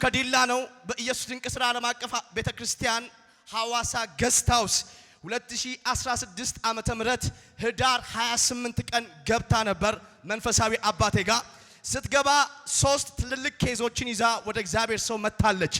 ከዲላ ነው። በኢየሱስ ድንቅ ሥራ ዓለም አቀፍ ቤተክርስቲያን ሐዋሳ ገስት ሃውስ 2016 ዓመተ ምህረት ህዳር 28 ቀን ገብታ ነበር። መንፈሳዊ አባቴ ጋር ስትገባ 3 ትልልቅ ኬዞችን ይዛ ወደ እግዚአብሔር ሰው መጣለች።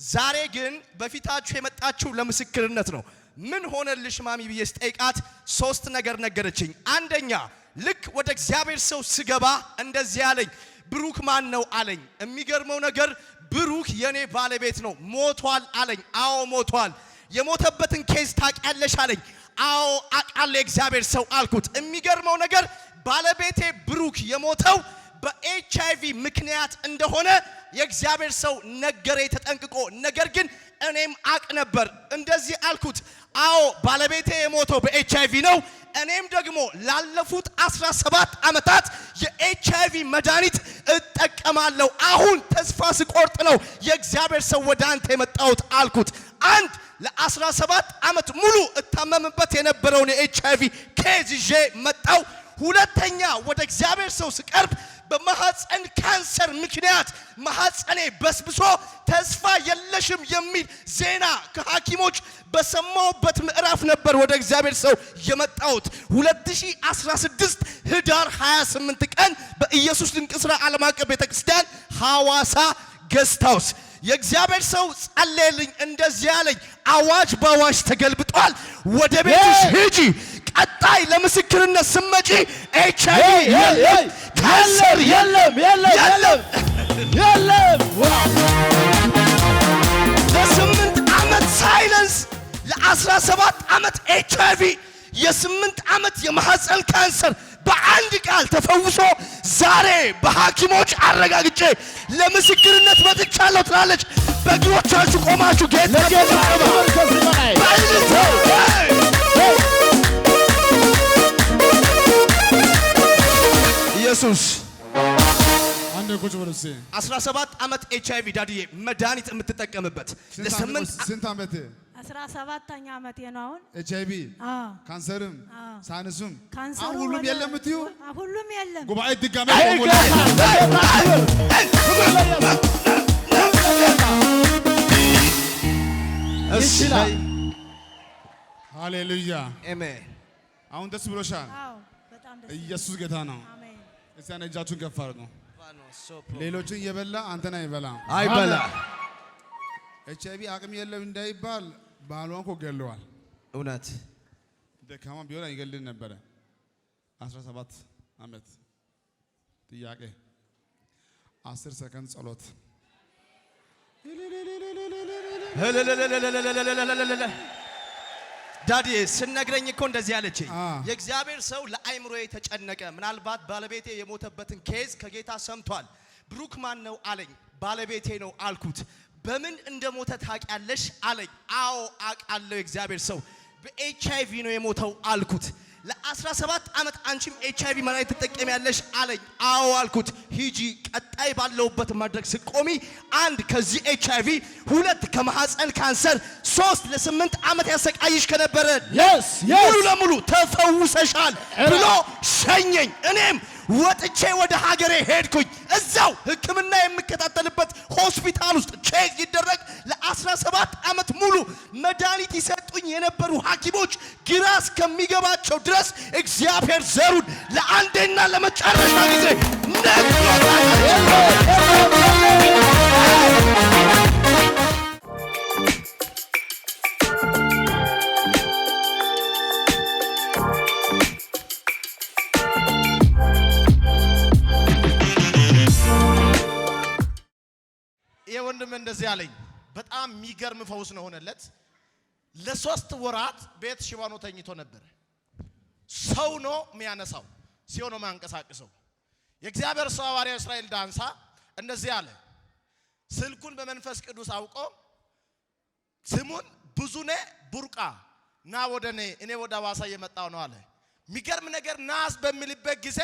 ዛሬ ግን በፊታችሁ የመጣችው ለምስክርነት ነው። ምን ሆነልሽ ማሚ ብዬ ስጠይቃት 3 ነገር ነገረችኝ። አንደኛ ልክ ወደ እግዚአብሔር ሰው ስገባ እንደዚህ አለኝ፣ ብሩክ ማን ነው አለኝ። የሚገርመው ነገር ብሩክ የኔ ባለቤት ነው። ሞቷል አለኝ። አዎ ሞቷል። የሞተበትን ኬዝ ታውቂያለሽ አለኝ። አዎ አውቃለሁ የእግዚአብሔር ሰው አልኩት። የሚገርመው ነገር ባለቤቴ ብሩክ የሞተው በኤችአይቪ ምክንያት እንደሆነ የእግዚአብሔር ሰው ነገሬ ተጠንቅቆ። ነገር ግን እኔም አቅ ነበር። እንደዚህ አልኩት፣ አዎ ባለቤቴ የሞተው በኤችአይቪ ነው። እኔም ደግሞ ላለፉት 17 ዓመታት የኤችአይቪ መድኃኒት እጠቀማለሁ። አሁን ተስፋ ስቆርጥ ነው የእግዚአብሔር ሰው ወደ አንተ የመጣሁት አልኩት። አንድ ለ17 ዓመት ሙሉ እታመምበት የነበረውን የኤችአይቪ ኬዝ ይዤ መጣው። ሁለተኛ ወደ እግዚአብሔር ሰው ስቀርብ በማህፀን ካንሰር ምክንያት ማህፀኔ በስብሶ ተስፋ የለሽም የሚል ዜና ከሐኪሞች በሰማውበት ምዕራፍ ነበር ወደ እግዚአብሔር ሰው የመጣሁት። 2016 ህዳር 28 ቀን በኢየሱስ ድንቅ ሥራ ዓለም አቀፍ ቤተክርስቲያን ሐዋሳ ገስት ሃውስ የእግዚአብሔር ሰው ጸለየልኝ። እንደዚህ አለኝ፣ አዋጅ በአዋጅ ተገልብጧል። ወደ ቤትሽ ሂጂ። ቀጣይ ለምስክርነት ስመጪ ኤችአይቪ የለም፣ ካንሰር የለም። ለ8 ዓመት ሳይለንስ፣ ለ17 ዓመት ኤችአይቪ፣ የ8 ዓመት የማህፀን ካንሰር በአንድ ቃል ተፈውሶ ዛሬ በሐኪሞች አረጋግጬ ለምስክርነት መጥቻለሁ ትላለች። በእግሮቻችሁ ቆማችሁ ጌታ ኢየሱስ አንዴ ቁጭ በሉ። 17 ዓመት ኤችአይቪ ዳድዬ መድኃኒት የምትጠቀምበት ስንት ዓመት? 17ኛ ዓመቴ ነው አሁን። ኤችአይቪ ካንሰርም ሳይነስም ካንሰሩ ሁሉም የለም እትዩ ሁሉም የለም። ጉባኤ ድጋሜ ሃሌሉያ አሜን። አሁን ደስ ብሎሻል? አዎ በጣም ደስ። ኢየሱስ ጌታ ነው። አሜን። እስቲ እጃችሁን ከፍ አድርጉ። ሌሎችን እየበላ አንተን አይበላ። ኤችአይቪ አቅም የለም እንዳይባል ባሏን እኮ ገለዋል። እውነት ደካማ ቢሆን አይገልም ነበረ። 17 ዓመት ጥያቄ 10 ሰከንድ ጸሎት ዳዲ ስነግረኝ እኮ እንደዚህ አለችኝ። የእግዚአብሔር ሰው ለአይምሮዬ ተጨነቀ። ምናልባት ባለቤቴ የሞተበትን ኬዝ ከጌታ ሰምቷል። ብሩክ ማን ነው አለኝ። ባለቤቴ ነው አልኩት። በምን እንደሞተ ታውቂያለሽ አለኝ። አዎ አውቃለሁ የእግዚአብሔር ሰው በኤችአይቪ ነው የሞተው አልኩት። ለ17 ዓመት አንቺም ኤችአይቪ መድኃኒት ትጠቀሚያለሽ አለኝ። አዎ አልኩት። ሂጂ ቀጣይ ባለውበት መድረክ ስቆሚ 1 ከዚህ ኤችአይቪ፣ 2 ከማህፀን ካንሰር፣ 3 ለ8 ዓመት ያሰቃይሽ ከነበረ ሙሉ ለሙሉ ተፈውሰሻል ብሎ ሸኘኝ። እኔም ወጥቼ ወደ ሀገሬ ሄድኩኝ። እዛው ሕክምና የምከታተልበት ሆስፒታል ውስጥ ቼክ ይደረግ ለ17 ዓመት ሙሉ መድኃኒት ይሰጡኝ የነበሩ ሐኪሞች ግራ እስከሚገባቸው ድረስ እግዚአብሔር ዘሩን ለአንዴና ለመጨረሻ ጊዜ ነግሮታል። ወንድም እንደዚህ አለኝ። በጣም የሚገርም ፈውስ ነው ሆነለት። ለ3 ወራት ቤት ሽባ ነው ተኝቶ ነበር። ሰው ነው የሚያነሳው፣ ሲሆን ነው የሚያንቀሳቅሰው። የእግዚአብሔር ሰው ሐዋርያው እስራኤል ዳንሳ እንደዚህ አለ። ስልኩን በመንፈስ ቅዱስ አውቆ ስሙን ብዙኔ ቡርቃ ና ወደኔ እኔ ወደ ሐዋሳ እየመጣው ነው አለ። የሚገርም ነገር ናስ በሚልበት ጊዜ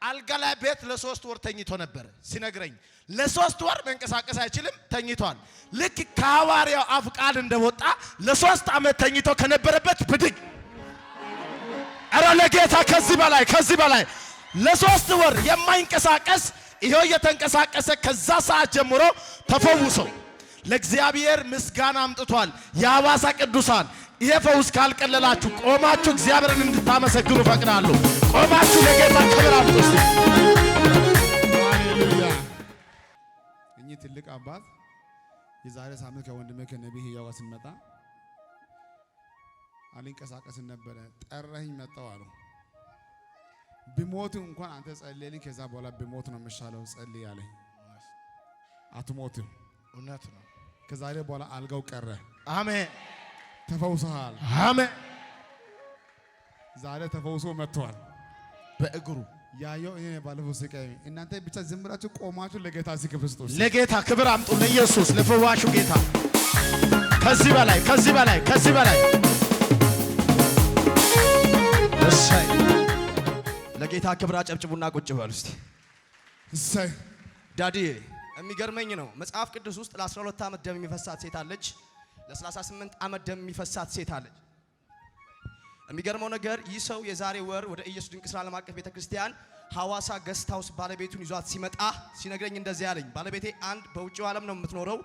አልጋ ላይ ቤት ለ3 ወር ተኝቶ ነበር። ሲነግረኝ ለ3 ወር መንቀሳቀስ አይችልም ተኝቷል። ልክ ከሐዋርያው አፍ ቃል እንደወጣ ለ3 ዓመት ተኝቶ ከነበረበት ብድግ። ኧረ ለጌታ ከዚህ በላይ ለ3 ወር የማይንቀሳቀስ ይሄው እየተንቀሳቀሰ ከዛ ሰዓት ጀምሮ ተፈውሶ ለእግዚአብሔር ምስጋና አምጥቷል። የሐዋሳ ቅዱሳን ይሄ ፈውስ ካልቀለላችሁ ቆማችሁ እግዚአብሔርን እንድታመሰግኑ ፈቅዳለሁ። ቆማችሁ ለጌታ ክብር አምጡ። ሃሌሉያ። እኚህ ትልቅ አባት የዛሬ ሳምንት ከወንድሜ ከነቢይ ህያው ስንመጣ አልንቀሳቀስም ነበረ። ጠራኸኝ መጣሁ አሉ። ቢሞት እንኳን አንተ ጸልይልኝ፣ ከዛ በኋላ ቢሞት ነው የሚሻለው ጸልይ አለኝ። አትሞትም። እውነት ነው። ከዛሬ በኋላ አልጋው ቀረ። አሜን። ተፈውሰሃል። አሜን። ዛሬ ተፈውሶ መጥቷል በእግሩ ያየው እኔ ባለፈው ስቃይ። እናንተ ብቻ ዝም ብላችሁ ቆማችሁ ለጌታ ክብር ስጡ። ለጌታ ክብር አምጡ። ለኢየሱስ ለፈዋሹ ጌታ ከዚህ በላይ ከዚህ በላይ ከዚህ በላይ እሰይ! ለጌታ ክብር አጨብጭቡና ቁጭ በሉ እስቲ። እሰይ! ዳዲ የሚገርመኝ ነው መጽሐፍ ቅዱስ ውስጥ ለ12 ዓመት ደም የሚፈሳት ሴት አለች። ለ38 ዓመት ደም የሚፈሳት ሴት አለች። የሚገርመው ነገር ይህ ሰው የዛሬ ወር ወደ ኢየሱስ ድንቅ ስራ ዓለም አቀፍ ቤተክርስቲያን ሐዋሳ ገስት ሃውስ ባለቤቱን ይዟት ሲመጣ ሲነግረኝ እንደዚህ ያለኝ፣ ባለቤቴ አንድ በውጭው ዓለም ነው የምትኖረው፣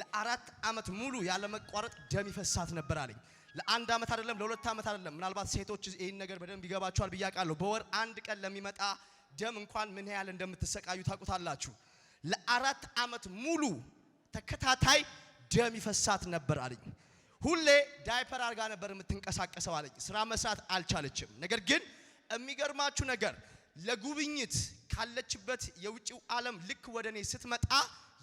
ለ4 ዓመት ሙሉ ያለ መቋረጥ ደም ይፈሳት ነበር አለኝ። ለ1 ዓመት አይደለም ለ2 ዓመት አይደለም። ምናልባት ሴቶች ይህን ነገር በደንብ ይገባቸዋል ብዬ አውቃለሁ። በወር አንድ ቀን ለሚመጣ ደም እንኳን ምን ያህል እንደምትሰቃዩ ታውቁታላችሁ። ለ4 ዓመት ሙሉ ተከታታይ ደም ይፈሳት ነበር አለኝ። ሁሌ ዳይፐር አርጋ ነበር የምትንቀሳቀሰው አለኝ። ስራ መስራት አልቻለችም። ነገር ግን የሚገርማችሁ ነገር ለጉብኝት ካለችበት የውጭው ዓለም ልክ ወደ እኔ ስትመጣ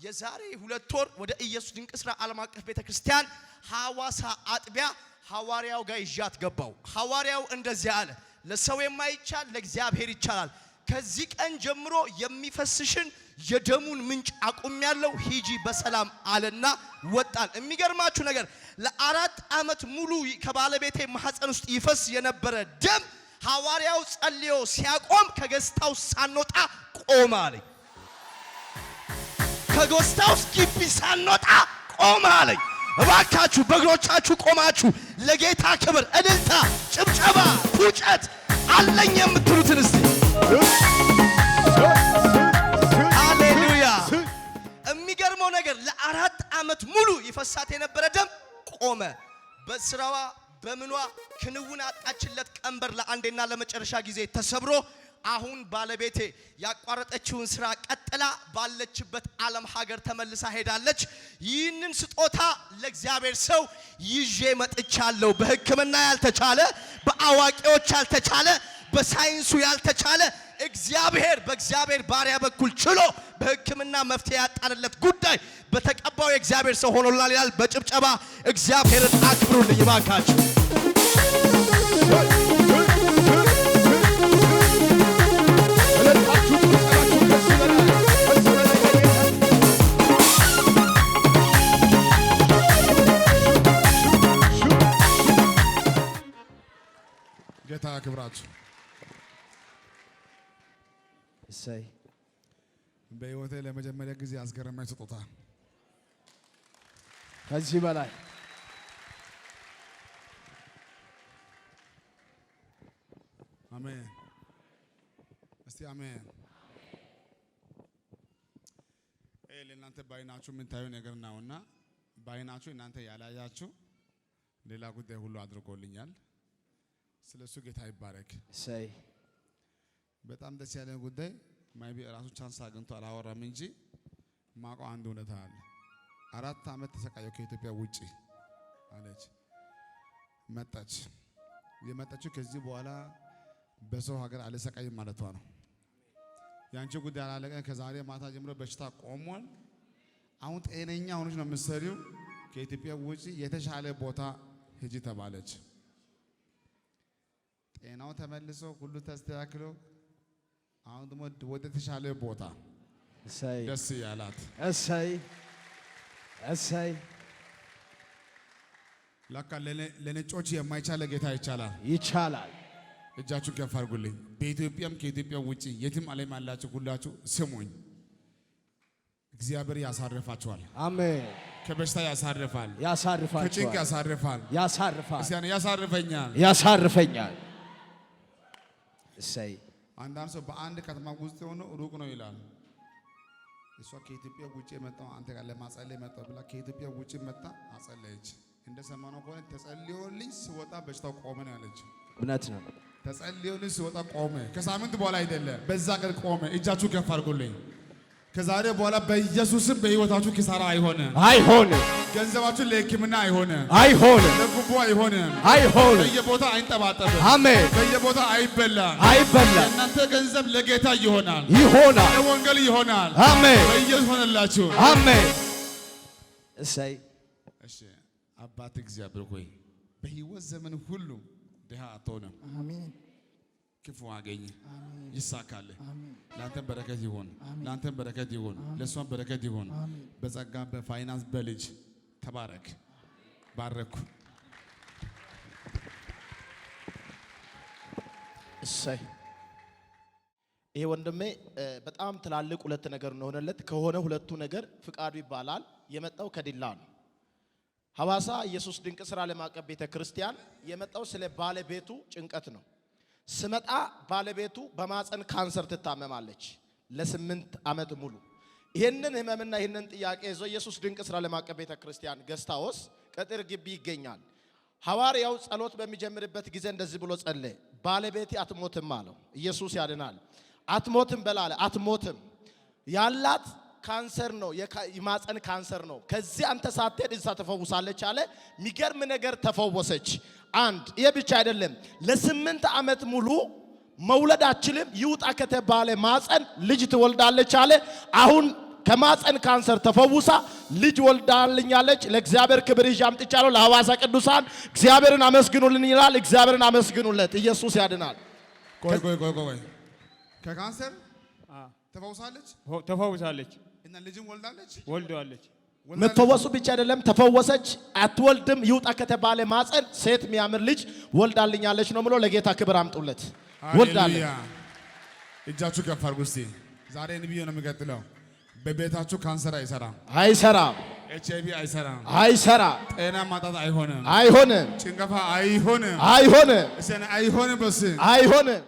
የዛሬ 2 ወር ወደ ኢየሱስ ድንቅ ስራ ዓለም አቀፍ ቤተክርስቲያን ሐዋሳ አጥቢያ ሐዋርያው ጋር ይዣት ገባው። ሐዋርያው እንደዚህ አለ፣ ለሰው የማይቻል ለእግዚአብሔር ይቻላል። ከዚህ ቀን ጀምሮ የሚፈስሽን የደሙን ምንጭ አቁሜያለሁ፣ ሂጂ በሰላም አለና ወጣን። የሚገርማችሁ ነገር ለ4 ዓመት ሙሉ ከባለቤቴ ማህፀን ውስጥ ይፈስ የነበረ ደም ሐዋርያው ጸልዮ ሲያቆም ከገስታው ሳንወጣ ቆመ አለኝ። ከገስታው ግቢ ሳንወጣ ቆመ አለኝ። እባካችሁ በእግሮቻችሁ ቆማችሁ ለጌታ ክብር እልልታ፣ ጭብጨባ፣ ፉጨት አለኝ የምትሉትን እስቲ ሃሌሉያ። የሚገርመው ነገር ለ4 ዓመት ሙሉ ይፈሳት የነበረ ደም ቆመ። በስራዋ በምኗ ክንውን አጣችለት። ቀንበር ለአንዴና ለመጨረሻ ጊዜ ተሰብሮ አሁን ባለቤቴ ያቋረጠችውን ስራ ቀጥላ ባለችበት ዓለም ሀገር ተመልሳ ሄዳለች። ይህንን ስጦታ ለእግዚአብሔር ሰው ይዤ መጥቻለሁ። በሕክምና ያልተቻለ፣ በአዋቂዎች ያልተቻለ፣ በሳይንሱ ያልተቻለ እግዚአብሔር በእግዚአብሔር ባሪያ በኩል ችሎ በሕክምና መፍትሄ ያጣንለት ጉዳይ በተቀባው የእግዚአብሔር ሰው ሆኖላል ይላል። በጭብጨባ እግዚአብሔርን አክብሩልኝ እባካችሁ። ጌታ ክብራችሁ። እሰይ! በህይወቴ ለመጀመሪያ ጊዜ አስገረመኝ ስጦታ። ከዚህ በላይ አሜን። እስቲ አሜን። ለእናንተ ባይናችሁ የምታዩ ነገር ነውና ባይናችሁ እናንተ ያላያችሁ ሌላ ጉዳይ ሁሉ አድርጎልኛል። ስለሱ ጌታ ይባረክ። እሰይ! በጣም ደስ ያለን ጉዳይ ማይቢ ራሱ ቻንስ አግኝቶ አላወራም እንጂ ማውቀው አንድ እውነት አለ። 4 ዓመት ተሰቃየው ከኢትዮጵያ ውጪ አለች። መጣች። የመጣችው ከዚህ በኋላ በሰው ሀገር አልሰቃይም ማለቷ ነው። ያንቺ ጉዳይ አላለቀ። ከዛሬ ማታ ጀምሮ በሽታ ቆሟል። አሁን ጤነኛ ሆነች ነው የምትሰሪው። ከኢትዮጵያ ውጪ የተሻለ ቦታ ሂጂ ተባለች። ጤናው ተመልሶ ሁሉ ተስተካክሎ አሁን ደግሞ ወደ ተሻለ ቦታ እሰይ! ደስ ያላት እሰይ! እሰይ! ለካ ለነጮች የማይቻል ጌታ ይቻላል። ይቻላል። እጃችሁን ከፍ አድርጉልኝ። በኢትዮጵያም ከኢትዮጵያ ውጪ የትም ዓለም ያላችሁ ሁላችሁ ስሙኝ። እግዚአብሔር ያሳርፋችኋል። አሜን። ከበሽታ ያሳርፋል። ያሳርፋችኋል። ከጭንቅ ያሳርፋል። ያሳርፋል። እስያኔ ያሳርፈኛል። ያሳርፈኛል። እሰይ! አንዳንድ ሰው በአንድ ከተማ ውስጥ ሆኖ ሩቅ ነው ይላል። እሷ ከኢትዮጵያ ውጪ የመጣው አንተ ጋር ለማጸለይ መጣው ብላ ከኢትዮጵያ ውጪ መጣ አጸለየች። እንደሰማነው ከሆነ ተጸልዮልኝ ስወጣ በሽታው ቆመ ነው ያለች። እውነት ነው። ተጸልዮልኝ ስወጣ ቆመ። ከሳምንት በኋላ አይደለም በዛ ቀን ቆመ። እጃችሁ ከፍ አድርጉልኝ። ከዛሬ በኋላ በኢየሱስም በህይወታችሁ ኪሳራ አይሆንም። ገንዘባችሁ ለሕክምና አይሆንም። ለጉቦ አይሆንም። በየቦታ አይንጠባጠብም። አሜን። በየቦታ አይበላም። እናንተ ገንዘብ ለጌታ ይሆናል። ለወንጌል ይሆናል። አሜን። በኢየሱስ ሆነላችሁ። አሜን። እሰይ። እሺ አባት እግዚአብሔር ሆይ በህይወት ዘመን ሁሉ ድሃ አትሆንም። አሜን። ክፉ አገኝ ይሳካል። ለአንተም በረከት ይሁን። ለአንተም በረከት ይሁን። ለእሷም በረከት ይሁን። በጸጋ በፋይናንስ በልጅ ተባረክ። ባረኩ። እሰይ። ይሄ ወንድሜ በጣም ትላልቅ ሁለት ነገር እንደሆነለት ከሆነ ሁለቱ ነገር ፍቃዱ ይባላል። የመጣው ከዲላ ነው። ሐዋሳ ኢየሱስ ድንቅ ሥራ ዓለም አቀፍ ቤተ ክርስቲያን የመጣው ስለ ባለቤቱ ጭንቀት ነው። ስመጣ ባለቤቱ በማፀን ካንሰር ትታመማለች ለ8 ዓመት ሙሉ። ይሄንን ህመምና ይሄንን ጥያቄ ይዞ ኢየሱስ ድንቅ ሥራ ዓለም አቀፍ ቤተ ክርስቲያን ገስታውስ ቅጥር ግቢ ይገኛል። ሐዋርያው ጸሎት በሚጀምርበት ጊዜ እንደዚህ ብሎ ጸለየ። ባለቤቴ አትሞትም አለው። ኢየሱስ ያድናል። አትሞትም በላለ። አትሞትም ያላት ካንሰር ነው። የማፀን ካንሰር ነው። ከዚህ አንተ ሳትሄድ እዛ ተፈውሳለች አለ። የሚገርም ነገር ተፈወሰች። አንድ ይሄ ብቻ አይደለም። ለ8 ዓመት ሙሉ መውለድ አትችልም። ይውጣ ከተባለ ማፀን ልጅ ትወልዳለች አለ። አሁን ከማፀን ካንሰር ተፈውሳ ልጅ ወልዳልኛለች። ለእግዚአብሔር ክብር ይዤ አምጥቻለሁ። ለሐዋሳ ቅዱሳን እግዚአብሔርን አመስግኑልን ይላል። እግዚአብሔርን አመስግኑለት። ኢየሱስ ያድናል። ቆይ ከካንሰር ተፈውሳለች እና ልጅም ወልደዋለች። መፈወሱ ብቻ አይደለም ተፈወሰች። አትወልድም ይውጣ ከተባለ ማፀን ሴት የሚያምር ልጅ ወልዳልኛለች ነው ብሎ ለጌታ ክብር አምጡለት። ወልዳለች። እጃችሁ ከፍ አድርጉ እስቲ። ዛሬ ነብዩ ነው የሚቀጥለው። በቤታችሁ ካንሰር አይሰራም። ኤችአይቪ አይሰራም። ጤና ማጣት አይሆንም። ጭንገፋ አይሆንም። አይሆንም።